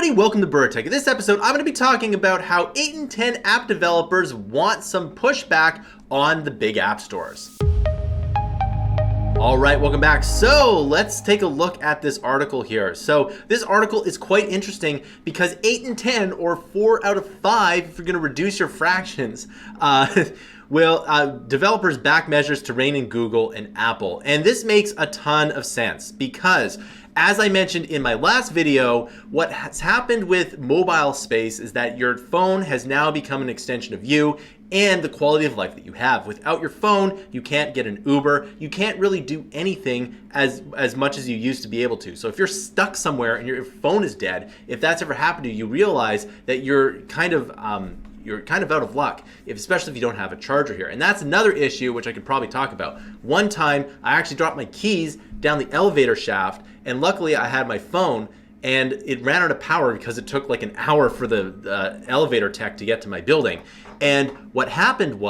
everybody, welcome to Bura. In this episode, I'm going to be talking about how 8 in 10 app developers want some pushback on the big app stores. All right, welcome back. So let's take a look at this article here. So this article is quite interesting because 8 in 10, or 4 out of 5, if you're going to reduce your fractions, developers back measures to rein in Google and Apple. And this makes a ton of sense because, as I mentioned in my last video, what has happened with mobile space is that your phone has now become an extension of you and the quality of life that you have. Without your phone, you can't get an Uber. You can't really do anything as much as you used to be able to. So if you're stuck somewhere and your phone is dead, if that's ever happened to you, you realize that you're kind of out of luck, especially if you don't have a charger here. And that's another issue which I could probably talk about. One time, I actually dropped my keys down the elevator shaft, and luckily I had my phone, and it ran out of power because it took like an hour for the elevator tech to get to my building. And what happened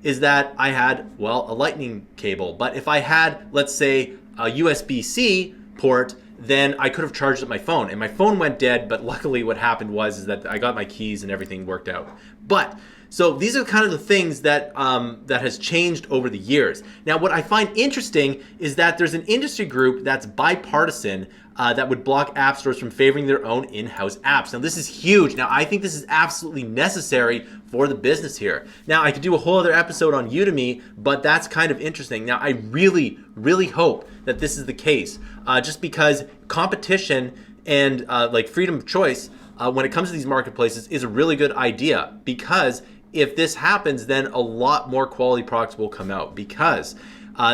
is that I had, a lightning cable, but if I had, let's say, a USB-C port, then I could have charged up my phone, and my phone went dead. But luckily what happened is that I got my keys and everything worked out. But so these are kind of the things that that has changed over the years. Now, what I find interesting is that there's an industry group that's bipartisan that would block app stores from favoring their own in-house apps. Now, this is huge. Now, I think this is absolutely necessary for the business here. Now, I could do a whole other episode on Udemy, but that's kind of interesting. Now, I really, really hope that this is the case, just because competition and like freedom of choice when it comes to these marketplaces is a really good idea, because if this happens, then a lot more quality products will come out, because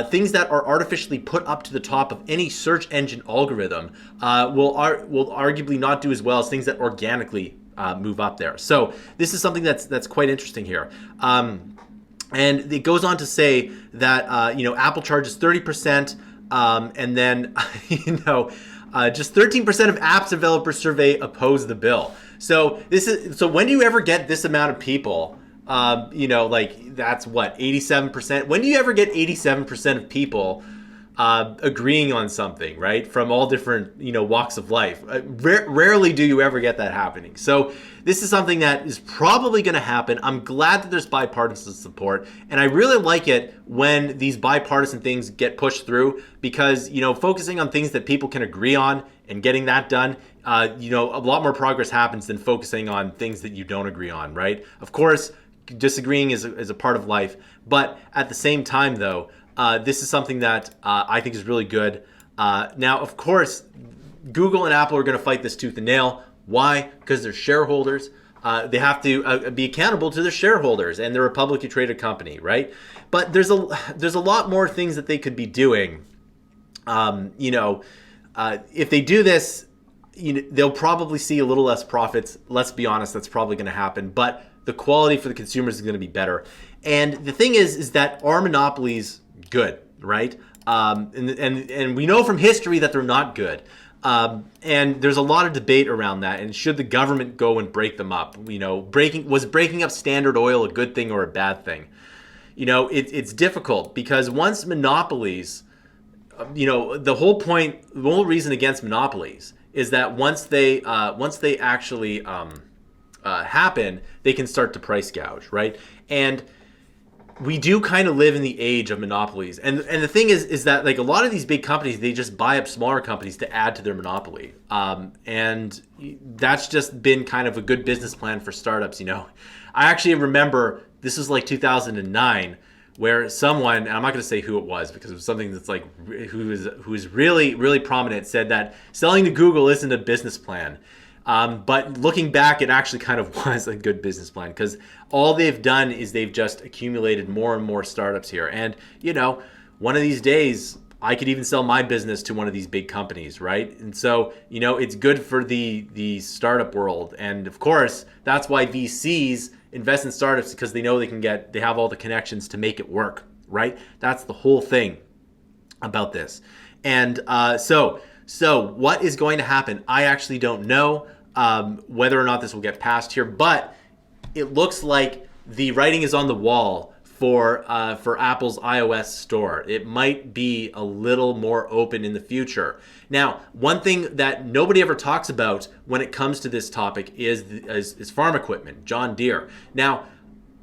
things that are artificially put up to the top of any search engine algorithm will arguably not do as well as things that organically move up there. So this is something that's quite interesting here. And it goes on to say that Apple charges 30%, and then just 13% of apps developers survey oppose the bill. So when do you ever get this amount of people? That's what, 87%. When do you ever get 87% of people agreeing on something, right? From all different, walks of life. Rarely do you ever get that happening. So this is something that is probably going to happen. I'm glad that there's bipartisan support, and I really like it when these bipartisan things get pushed through, because, focusing on things that people can agree on and getting that done, a lot more progress happens than focusing on things that you don't agree on, right? Of course, disagreeing is a part of life, but at the same time, though, this is something that I think is really good. Now, of course, Google and Apple are going to fight this tooth and nail. Why? Because they're shareholders. They have to be accountable to their shareholders, and they're a publicly traded company, right? But there's a lot more things that they could be doing. If they do this, they'll probably see a little less profits. Let's be honest, that's probably going to happen. But the quality for the consumers is going to be better. And the thing is that are monopolies good, right? And we know from history that they're not good. And there's a lot of debate around that. And should the government go and break them up? Was breaking up Standard Oil a good thing or a bad thing? It's difficult, because once monopolies, the whole reason against monopolies is that once they actually happen, they can start to price gouge, right? And we do kind of live in the age of monopolies. And the thing is that, like, a lot of these big companies, they just buy up smaller companies to add to their monopoly. And that's just been kind of a good business plan for startups, I actually remember, this was like 2009, where someone, and I'm not going to say who it was because it was something that's like, who is really, really prominent, said that selling to Google isn't a business plan. But looking back, it actually kind of was a good business plan, because all they've done is they've just accumulated more and more startups here. And, one of these days, I could even sell my business to one of these big companies, right? And so, it's good for the startup world. And of course, that's why VCs invest in startups, because they know they have all the connections to make it work, right? That's the whole thing about this. And so what is going to happen? I actually don't know whether or not this will get passed here, but it looks like the writing is on the wall for Apple's iOS store. It might be a little more open in the future. Now, one thing that nobody ever talks about when it comes to this topic is farm equipment, John Deere. Now,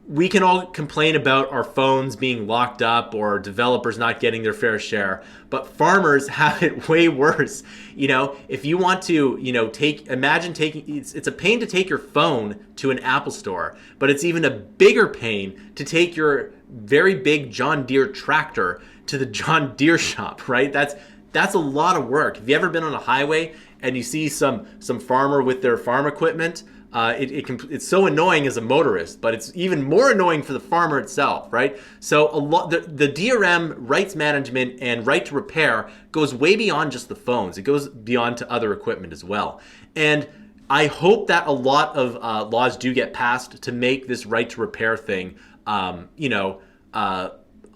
we can all complain about our phones being locked up or developers not getting their fair share, but farmers have it way worse. You know, if you want to, you know, imagine taking, it's a pain to take your phone to an Apple store, but it's even a bigger pain to take your very big John Deere tractor to the John Deere shop, right? That's a lot of work. Have you ever been on a highway and you see some farmer with their farm equipment? It's so annoying as a motorist, but it's even more annoying for the farmer itself, right? So the DRM rights management and right to repair goes way beyond just the phones. It goes beyond to other equipment as well. And I hope that a lot of laws do get passed to make this right to repair thing, a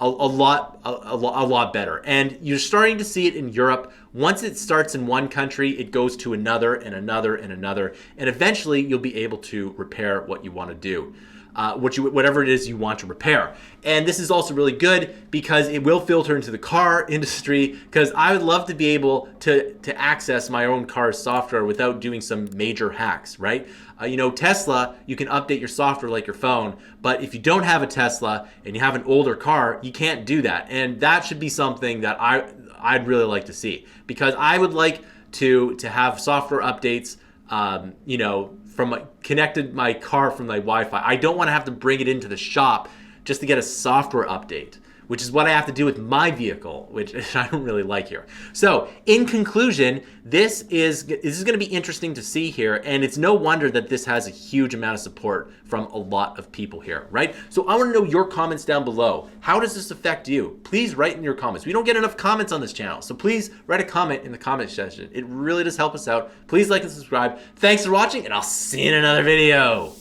lot better. And you're starting to see it in Europe. Once it starts in one country, it goes to another and another and another, and eventually you'll be able to repair what you want to do, whatever it is you want to repair. And this is also really good because it will filter into the car industry, because I would love to be able to access my own car's software without doing some major hacks, right? Tesla, you can update your software like your phone, but if you don't have a Tesla and you have an older car, you can't do that. And that should be something that I'd really like to see, because I would like to have software updates, connected my car from my Wi-Fi. I don't want to have to bring it into the shop just to get a software update, which is what I have to do with my vehicle, which I don't really like here. So in conclusion, this is going to be interesting to see here, and it's no wonder that this has a huge amount of support from a lot of people here, right? So I want to know your comments down below. How does this affect you? Please write in your comments. We don't get enough comments on this channel, so please write a comment in the comment section. It really does help us out. Please like and subscribe. Thanks for watching, and I'll see you in another video.